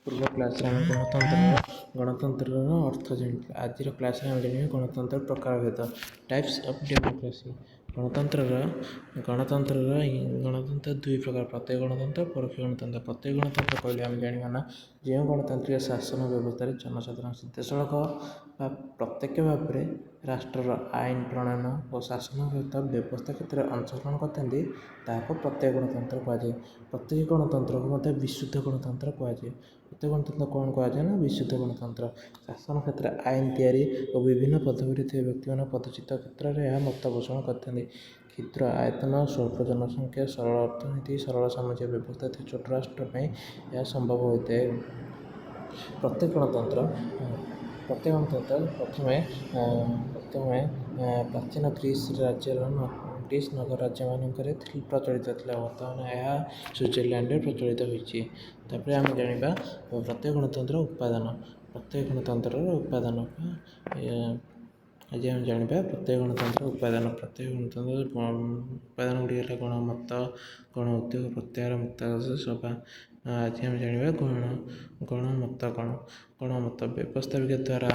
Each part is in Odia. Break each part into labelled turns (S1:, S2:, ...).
S1: ପୂର୍ବ କ୍ଲାସ୍ରେ ଆମେ ଗଣତନ୍ତ୍ରର ଅର୍ଥ ଜାଣିଥିଲେ। ଆଜିର କ୍ଲାସ୍ରେ ଆମେ ଜାଣିବା ଗଣତନ୍ତ୍ର ପ୍ରକାରଭେଦ ଟାଇପ୍ସ ଅଫ୍ ଡେମୋକ୍ରାସି। ଗଣତନ୍ତ୍ର ଦୁଇ ପ୍ରକାର, ପ୍ରତ୍ୟକ୍ଷ ଗଣତନ୍ତ୍ର, ପରୋକ୍ଷ ଗଣତନ୍ତ୍ର। ପ୍ରତ୍ୟକ୍ଷ ଗଣତନ୍ତ୍ର କହିଲେ ଆମେ ଜାଣିବା ନା ଯେଉଁ ଗଣତାନ୍ତ୍ରିକ ଶାସନ ବ୍ୟବସ୍ଥାରେ ଜନସାଧାରଣ ସିଧାସଳଖ ବା ପ୍ରତ୍ୟକ୍ଷ ଭାବରେ ରାଷ୍ଟ୍ରର ଆଇନ ପ୍ରଣୟନ ଓ ଶାସନ ବ୍ୟବସ୍ଥା କ୍ଷେତ୍ରରେ ଅଂଶଗ୍ରହଣ କରିଥାନ୍ତି ତାହାକୁ ପ୍ରତ୍ୟକ୍ଷ ଗଣତନ୍ତ୍ର କୁହାଯାଏ। ପ୍ରତ୍ୟକ୍ଷ ଗଣତନ୍ତ୍ରକୁ ମଧ୍ୟ ବିଶୁଦ୍ଧ ଗଣତନ୍ତ୍ର କୁହାଯାଏ। ପ୍ରତ୍ୟକ୍ଷ ଗଣତନ୍ତ୍ର କ'ଣ କୁହାଯାଏ ନା ବିଶୁଦ୍ଧ ଗଣତନ୍ତ୍ର। ଶାସନ କ୍ଷେତ୍ରରେ ଆଇନ ତିଆରି ଓ ବିଭିନ୍ନ ପଦବୀରେ ଥିବା ବ୍ୟକ୍ତିମାନେ ପଦଚିତ କ୍ଷେତ୍ରରେ ଏହା ମତ ପୋଷଣ କରିଥାନ୍ତି। କ୍ଷୁଦ୍ର ଆୟତନ, ସ୍ୱଳ୍ପ ଜନସଂଖ୍ୟା, ସରଳ ଅର୍ଥନୀତି, ସରଳ ସାମାଜିକ ବ୍ୟବସ୍ଥା ଥିବା ଛୋଟ ରାଷ୍ଟ୍ର ପାଇଁ ଏହା ସମ୍ଭବ ହୋଇଥାଏ। ପ୍ରତ୍ୟକ୍ଷ ଗଣତନ୍ତ୍ର ପ୍ରଥମେ ପ୍ରାଚୀନ ଗ୍ରୀସ୍ ନଗର ରାଜ୍ୟମାନଙ୍କରେ ପ୍ରଚଳିତ ଥିଲା। ବର୍ତ୍ତମାନ ଏହା ସୁଇଜରଲ୍ୟାଣ୍ଡରେ ପ୍ରଚଳିତ ହୋଇଛି। ତାପରେ ଆମେ ଜାଣିବା ପ୍ରତ୍ୟକ୍ଷ ଗଣତନ୍ତ୍ରର ଉପାଦାନ। ପ୍ରତ୍ୟକ୍ଷ ଗଣତନ୍ତ୍ରର ଉପାଦାନ ଆଜି ଆମେ ଜାଣିବା ପ୍ରତ୍ୟକ୍ଷ ଗଣତନ୍ତ୍ରର ଉପାଦାନ। ପ୍ରତ୍ୟକ୍ଷ ଗଣତନ୍ତ୍ରର ଉପାଦାନ ଗୁଡ଼ିକ ହେଲା ଗଣମତ, ଗଣ ଉଦ୍ୟୋଗ, ପ୍ରତ୍ୟାହାର, ମୁକ୍ତାକାଶ ସଭା। ଆଜି ଆମେ ଜାଣିବା ଗଣମତ କ'ଣ। ଗଣମତ ବ୍ୟବସ୍ଥାପିକା ଦ୍ୱାରା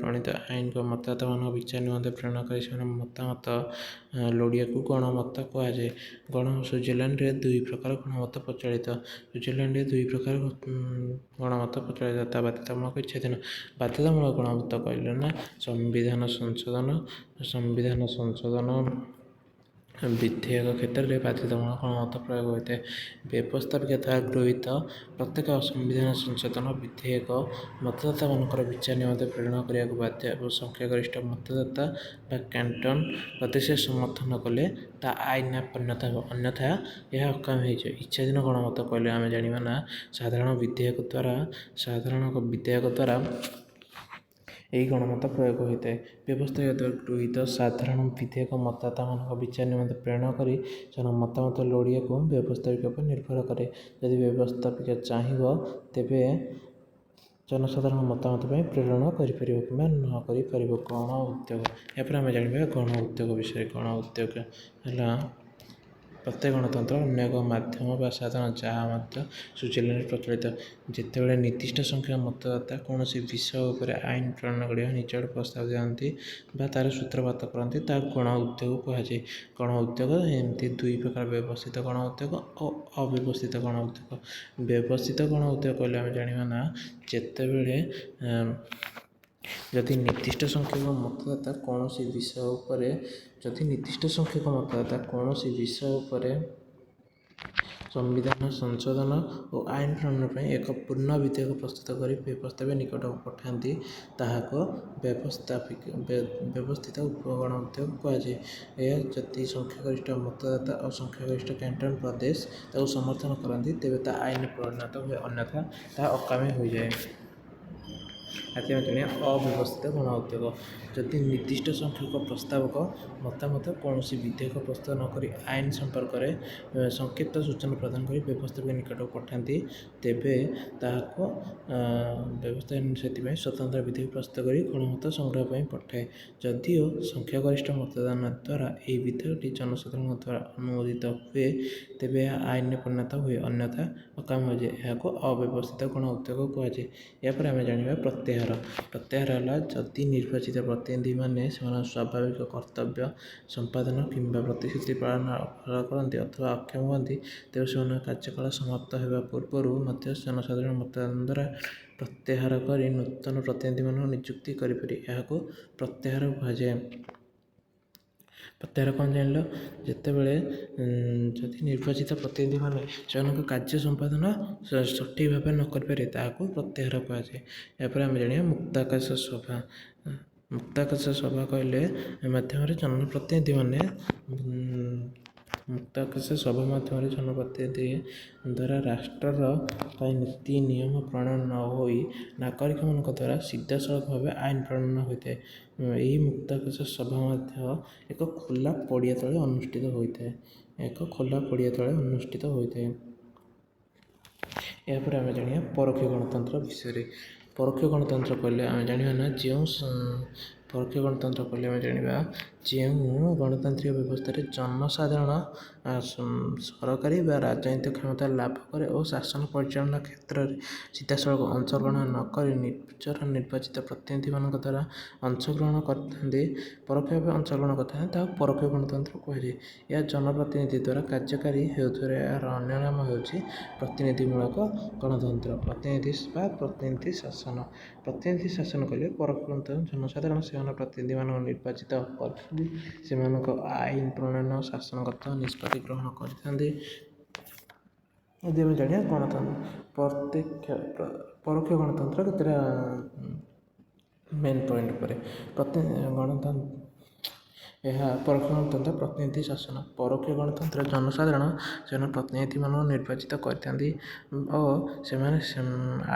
S1: ପ୍ରଣୀତ ଆଇନକୁ ମତଦାତାମାନଙ୍କ ବିଚାର ନିମନ୍ତେ ପ୍ରେରଣ କରି ସେମାନଙ୍କ ମତାମତ ଲୋଡ଼ିବାକୁ ଗଣମତ କୁହାଯାଏ। ସୁଇଜରଲ୍ୟାଣ୍ଡରେ ଦୁଇ ପ୍ରକାର ଗଣମତ ପ୍ରଚଳିତ। ତା ବାଧ୍ୟତାମୂଳକ ଇଚ୍ଛାଧୀନ। ବାଧ୍ୟତାମୂଳକ ଗଣମତ କହିଲେ ନା ସମ୍ବିଧାନ ସଂଶୋଧନ ବିଧେୟକ କ୍ଷେତ୍ରରେ ବାଧ୍ୟତାମୂଳକ ଗଣମତ ପ୍ରୟୋଗ ହୋଇଥାଏ। ବ୍ୟବସ୍ଥାପିକା ଦ୍ୱାରା ଗୃହୀତ ପ୍ରତ୍ୟେକ ସମ୍ବିଧାନ ସଂଶୋଧନ ବିଧେୟକ ମତଦାତାମାନଙ୍କର ବିଚାର ନିମନ୍ତେ ପ୍ରେରଣ କରିବାକୁ ବାଧ୍ୟ ଏବଂ ସଂଖ୍ୟାଗରିଷ୍ଠ ମତଦାତା ବା କ୍ୟାଣ୍ଟନ ପ୍ରଦେଶରେ ସମର୍ଥନ କଲେ ତାହା ଆଇନରେ ପରିଣତ ହେବ, ଅନ୍ୟଥା ଏହା ଅକାମୀ ହୋଇଯିବ। ଇଚ୍ଛାଧୀନ ଗଣମତ କହିଲେ ଆମେ ଜାଣିବା ନା ସାଧାରଣ ବିଧେୟକ ଦ୍ୱାରା ଏହି ଗଣମତ ପ୍ରୟୋଗ ହୋଇଥାଏ। ବ୍ୟବସ୍ଥାପିକା ଦ୍ୱାରା ଗୃହୀତ ସାଧାରଣ ବିଧେୟକ ମତଦାତାମାନଙ୍କ ବିଚାର ନିମନ୍ତେ ପ୍ରେରଣ କରି ସେମାନଙ୍କ ମତାମତ ଲୋଡ଼ିବାକୁ ବ୍ୟବସ୍ଥାପିକା ଉପରେ ନିର୍ଭର କରେ। ଯଦି ବ୍ୟବସ୍ଥାପିକା ଚାହିଁବ ତେବେ ଜନସାଧାରଣଙ୍କ ମତାମତ ପାଇଁ ପ୍ରେରଣ କରିପାରିବ କିମ୍ବା ନ କରିପାରିବ। ଗଣ ଉଦ୍ୟୋଗ। ଏହାପରେ ଆମେ ଜାଣିବା ଗଣ ଉଦ୍ୟୋଗ ବିଷୟରେ। ଗଣ ଉଦ୍ୟୋଗ ହେଲା ପ୍ରତ୍ୟକ୍ଷ ଗଣତନ୍ତ୍ରର ଅନ୍ୟ ଏକ ମାଧ୍ୟମ ବା ସାଧନ ଯାହା ମଧ୍ୟ ସୁଇଜରଲ୍ୟାଣ୍ଡରେ ପ୍ରଚଳିତ। ଯେତେବେଳେ ନିର୍ଦ୍ଦିଷ୍ଟ ସଂଖ୍ୟକ ମତଦାତା କୌଣସି ବିଷୟ ଉପରେ ଆଇନ ପ୍ରଣୟନ କରିବାକୁ ନିଜ ଆଡ଼ୁ ପ୍ରସ୍ତାବ ଦିଅନ୍ତି ବା ତା'ର ସୂତ୍ରପାତ କରନ୍ତି ତାହାକୁ ଗଣ ଉଦ୍ୟୋଗ କୁହାଯାଏ। ଗଣ ଉଦ୍ୟୋଗ ଏମିତି ଦୁଇ ପ୍ରକାର, ବ୍ୟବସ୍ଥିତ ଗଣ ଉଦ୍ୟୋଗ ଓ ଅବ୍ୟବସ୍ଥିତ ଗଣ ଉଦ୍ୟୋଗ। ବ୍ୟବସ୍ଥିତ ଗଣ ଉଦ୍ୟୋଗ କହିଲେ ଆମେ ଜାଣିବା ନା ଯେତେବେଳେ ଯଦି ନିର୍ଦ୍ଦିଷ୍ଟ ସଂଖ୍ୟକ ମତଦାତା କୌଣସି ବିଷୟ ଉପରେ ସମ୍ବିଧାନ ସଂଶୋଧନ ଓ ଆଇନ ପ୍ରଣୟନ ପାଇଁ ଏକ ପୂର୍ଣ୍ଣ ବିଧେୟକ ପ୍ରସ୍ତୁତ କରି ବ୍ୟବସ୍ଥାପିକା ନିକଟକୁ ପଠାନ୍ତି ତାହାକୁ ବ୍ୟବସ୍ଥିତ ଗଣ ଉଦ୍ୟୋଗ କୁହାଯାଏ। ଏହା ଯଦି ସଂଖ୍ୟାଗରିଷ୍ଠ ମତଦାତା ଓ ସଂଖ୍ୟାଗରିଷ୍ଠ କ୍ୟାଣ୍ଟନ ପ୍ରଦେଶ ତାକୁ ସମର୍ଥନ କରନ୍ତି ତେବେ ତାହା ଆଇନରେ ପରିଣତ ହୁଏ, ଅନ୍ୟଥା ତାହା ଅକାମୀ ହୋଇଯାଏ। ଆଜି ଆମେ ଜାଣିବା ଅବ୍ୟବସ୍ଥିତ ଗଣ ଉଦ୍ୟୋଗ। ଯଦି ନିର୍ଦ୍ଦିଷ୍ଟ ସଂଖ୍ୟକ ପ୍ରସ୍ତାବକ ମତାମତ କୌଣସି ବିଧେୟକ ପ୍ରସ୍ତୁତ ନ କରି ଆଇନ ସମ୍ପର୍କରେ ସଂକ୍ଷିପ୍ତ ସୂଚନା ପ୍ରଦାନ କରି ବ୍ୟବସ୍ଥାପିକା ନିକଟକୁ ପଠାନ୍ତି ତେବେ ତାହାକୁ ବ୍ୟବସ୍ଥାପିକା ସେଥିପାଇଁ ସ୍ୱତନ୍ତ୍ର ବିଧେୟକ ପ୍ରସ୍ତୁତ କରି ଗଣମତ ସଂଗ୍ରହ ପାଇଁ ପଠାଏ। ଯଦିଓ ସଂଖ୍ୟାଗରିଷ୍ଠ ମତଦାନ ଦ୍ୱାରା ଏହି ବିଧେୟକଟି ଜନସାଧାରଣଙ୍କ ଦ୍ୱାରା ଅନୁମୋଦିତ ହୁଏ ତେବେ ଏହା ଆଇନରେ ପରିଣତ ହୁଏ, ଅନ୍ୟଥା ଅକାମୀ ହୋଇଯାଏ। ଏହାକୁ ଅବ୍ୟବସ୍ଥିତ ଗଣ ଉଦ୍ୟୋଗ କୁହାଯାଏ। ଏହାପରେ ଆମେ ଜାଣିବା ପ୍ରତ୍ୟାହାର। ପ୍ରତ୍ୟାହାର ହେଲା ଯଦି ନିର୍ବାଚିତ ପ୍ରତିନିଧିମାନେ ସେମାନଙ୍କ ସ୍ୱାଭାବିକ କର୍ତ୍ତବ୍ୟ ସମ୍ପାଦନ କିମ୍ବା ପ୍ରତିଶ୍ରୁତି ପାଳନ କରନ୍ତି ଅଥବା ଅକ୍ଷମ ହୁଅନ୍ତି ତେବେ ସେମାନଙ୍କ କାର୍ଯ୍ୟକାଳ ସମାପ୍ତ ହେବା ପୂର୍ବରୁ ମଧ୍ୟ ଜନସାଧାରଣ ମତଦାନ ଦ୍ୱାରା ପ୍ରତ୍ୟାହାର କରି ନୂତନ ପ୍ରତିନିଧିମାନଙ୍କୁ ନିଯୁକ୍ତି କରିପାରିବେ। ଏହାକୁ ପ୍ରତ୍ୟାହାର କୁହାଯାଏ। ପ୍ରତ୍ୟାହାର କ'ଣ ଜାଣିଲ? ଯେତେବେଳେ ଯଦି ନିର୍ବାଚିତ ପ୍ରତିନିଧିମାନେ ସେମାନଙ୍କ କାର୍ଯ୍ୟ ସମ୍ପାଦନ ସଠିକ୍ ଭାବରେ ନ କରିପାରିବେ ତାହାକୁ ପ୍ରତ୍ୟାହାର କୁହାଯାଏ। ଏହାପରେ ଆମେ ଜାଣିବା ମୁକ୍ତାକାଶ ସଭା। ମୁକ୍ତାକାଶ ସଭା କହିଲେ ମାଧ୍ୟମରେ ଜନପ୍ରତିନିଧିମାନେ ଦ୍ୱାରା ରାଷ୍ଟ୍ରର ପାଇଁ ନୀତି ନିୟମ ପ୍ରଣୟନ ନ ହୋଇ ନାଗରିକମାନଙ୍କ ଦ୍ୱାରା ସିଧାସଳଖ ଭାବେ ଆଇନ ପ୍ରଣୟନ ହୋଇଥାଏ। ଏହି ମୁକ୍ତାକାଶ ସଭା ମଧ୍ୟ ଏକ ଖୋଲା ପଡ଼ିଆ ତଳେ ଅନୁଷ୍ଠିତ ହୋଇଥାଏ। ଏହାପରେ ଆମେ ଜାଣିବା ପରୋକ୍ଷ ଗଣତନ୍ତ୍ର ବିଷୟରେ। ପରୋକ୍ଷ ଗଣତନ୍ତ୍ର କହିଲେ ଆମେ ଜାଣିବା ଯେଉଁ ଗଣତାନ୍ତ୍ରିକ ବ୍ୟବସ୍ଥାରେ ଜନସାଧାରଣ ସରକାରୀ ବା ରାଜନୈତିକ କ୍ଷମତା ଲାଭ କରେ ଓ ଶାସନ ପରିଚାଳନା କ୍ଷେତ୍ରରେ ସିଧାସଳଖ ଅଂଶଗ୍ରହଣ ନକରି ନିଜର ନିର୍ବାଚିତ ପ୍ରତିନିଧିମାନଙ୍କ ଦ୍ୱାରା ଅଂଶଗ୍ରହଣ କରିଥାନ୍ତି ପରୋକ୍ଷ ଭାବେ ଅଂଶଗ୍ରହଣ କରିଥାନ୍ତି ତାହାକୁ ପରୋକ୍ଷ ଗଣତନ୍ତ୍ର କୁହାଯାଏ। ଏହା ଜନପ୍ରତିନିଧି ଦ୍ୱାରା କାର୍ଯ୍ୟକାରୀ ହେଉଥିବାରୁ ଏହାର ଅନ୍ୟ ନାମ ହେଉଛି ପ୍ରତିନିଧିମୂଳକ ଗଣତନ୍ତ୍ର। ପ୍ରତିନିଧି ଶାସନ। ପ୍ରତିନିଧି ଶାସନ କହିଲେ ପରୋକ୍ଷ ଗଣତନ୍ତ୍ର ଜନସାଧାରଣ ସେମାନଙ୍କ ପ୍ରତିନିଧିମାନଙ୍କୁ ନିର୍ବାଚିତ କରିଥାନ୍ତି ସେମାନଙ୍କ ଆଇନ ପ୍ରଣୟନ ଶାସନଗତ ନିଷ୍ପତ୍ତି ଗ୍ରହଣ କରିଥାନ୍ତି। ଯଦି ଆମେ ଜାଣିବା ପରୋକ୍ଷ ଗଣତନ୍ତ୍ର କେତେଟା ମେନ୍ ପଏଣ୍ଟ ଉପରେ ଏହା ପରୋକ୍ଷ ଗଣତନ୍ତ୍ର ପ୍ରତିନିଧି ଶାସନ। ପରୋକ୍ଷ ଗଣତନ୍ତ୍ର ଜନସାଧାରଣ ସେମାନଙ୍କ ପ୍ରତିନିଧିମାନଙ୍କୁ ନିର୍ବାଚିତ କରିଥାନ୍ତି ଓ ସେମାନେ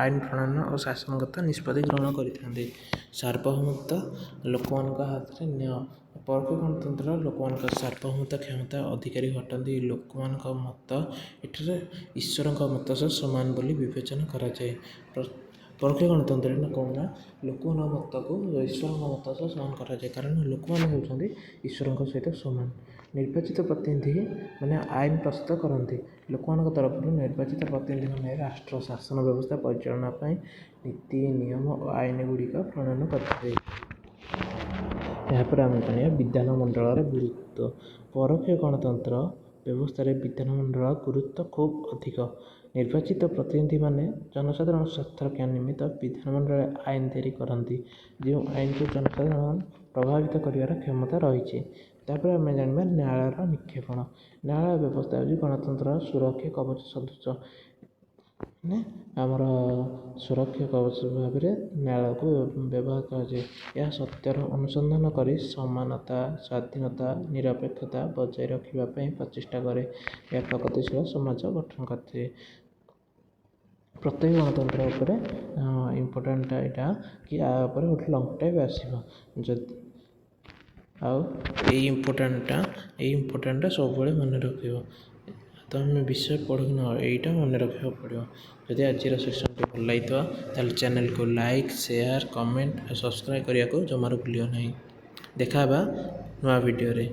S1: ଆଇନ ପ୍ରଣୟନ ଓ ଶାସନଗତ ନିଷ୍ପତ୍ତି ଗ୍ରହଣ କରିଥାନ୍ତି। ସାର୍ବଭୌମତ୍ୱ ଲୋକମାନଙ୍କ ହାତରେ ନ୍ୟାୟ। ପରୋକ୍ଷ ଗଣତନ୍ତ୍ର ଲୋକମାନଙ୍କ ସାର୍ବଭୌମତ୍ୱ କ୍ଷମତା ଅଧିକାରୀ ଅଟନ୍ତି। ଲୋକମାନଙ୍କ ମତ ଏଠାରେ ଈଶ୍ୱରଙ୍କ ମତ ସହ ସମାନ ବୋଲି ବିବେଚନା କରାଯାଏ। ପରୋକ୍ଷ ଗଣତନ୍ତ୍ରରେ କ'ଣ ନା ଲୋକମାନଙ୍କ ମତକୁ ଈଶ୍ୱରଙ୍କ ମତ ସହ ସମାନ କରାଯାଏ କାରଣ ଲୋକମାନେ ହେଉଛନ୍ତି ଈଶ୍ୱରଙ୍କ ସହିତ ସମାନ। ନିର୍ବାଚିତ ପ୍ରତିନିଧି ମାନେ ଆଇନ ପ୍ରସ୍ତୁତ କରନ୍ତି। ଲୋକମାନଙ୍କ ତରଫରୁ ନିର୍ବାଚିତ ପ୍ରତିନିଧିମାନେ ରାଷ୍ଟ୍ର ଶାସନ ବ୍ୟବସ୍ଥା ପରିଚାଳନା ପାଇଁ ନୀତି ନିୟମ ଓ ଆଇନ ଗୁଡ଼ିକ ପ୍ରଣୟନ କରିଥାନ୍ତି। ଏହାପରେ ଆମେ ଜାଣିବା ବିଧାନମଣ୍ଡଳର ଗୁରୁତ୍ୱ। ପରୋକ୍ଷ ଗଣତନ୍ତ୍ର ବ୍ୟବସ୍ଥାରେ ବିଧାନମଣ୍ଡଳର ଗୁରୁତ୍ୱ ଖୁବ୍ ଅଧିକ। ନିର୍ବାଚିତ ପ୍ରତିନିଧିମାନେ ଜନସାଧାରଣ ସ୍ୱାର୍ଥରକ୍ଷା ନିମିତ୍ତ ବିଧାନମଣ୍ଡଳରେ ଆଇନ ତିଆରି କରନ୍ତି। ଯେଉଁ ଆଇନକୁ ଜନସାଧାରଣ ପ୍ରଭାବିତ କରିବାର କ୍ଷମତା ରହିଛି। ତାପରେ ଆମେ ଜାଣିବା ନ୍ୟାୟାଳୟର ନିକ୍ଷେପଣ। ନ୍ୟାୟାଳୟ ବ୍ୟବସ୍ଥା ହେଉଛି ଗଣତନ୍ତ୍ରର ସୁରକ୍ଷା କବଚ ସଦୃଶ। ମାନେ ଆମର ସୁରକ୍ଷା କବଚ ଭାବରେ ନ୍ୟାୟାଳୟକୁ ବ୍ୟବହାର କରାଯାଏ। ଏହା ସତ୍ୟର ଅନୁସନ୍ଧାନ କରି ସମାନତା ସ୍ୱାଧୀନତା ନିରପେକ୍ଷତା ବଜାୟ ରଖିବା ପାଇଁ ପ୍ରଚେଷ୍ଟା କରେ। ଏହା ପ୍ରଗତିଶୀଳ ସମାଜ ଗଠନ କରିଥାଏ। ପ୍ରତ୍ୟେକ ଗଣତନ୍ତ୍ର ଉପରେ ଇମ୍ପୋର୍ଟାଣ୍ଟଟା ଏଇଟା କି ଆ ଉପରେ ଗୋଟେ ଲଙ୍ଗ ଟାଇପ୍ ଆସିବ। ଆଉ ଏଇ ଇମ୍ପୋର୍ଟାଣ୍ଟଟା ସବୁବେଳେ ମନେ ରଖିବ। ତ ଆମେ ବିଷୟ ପଢ଼ୁ ଏଇଟା ମନେ ରଖିବାକୁ ପଡ଼ିବ। ଯଦି ଆଜିର ସେସନ୍ଟି ଭଲ ଲାଗିଥିବ ତାହେଲେ ଚ୍ୟାନେଲକୁ ଲାଇକ୍ ସେୟାର କମେଣ୍ଟ ଆଉ ସବସ୍କ୍ରାଇବ୍ କରିବାକୁ ଜମାରୁ ଭୁଲିବ ନାହିଁ। ଦେଖା ହେବା ନୂଆ ଭିଡ଼ିଓରେ।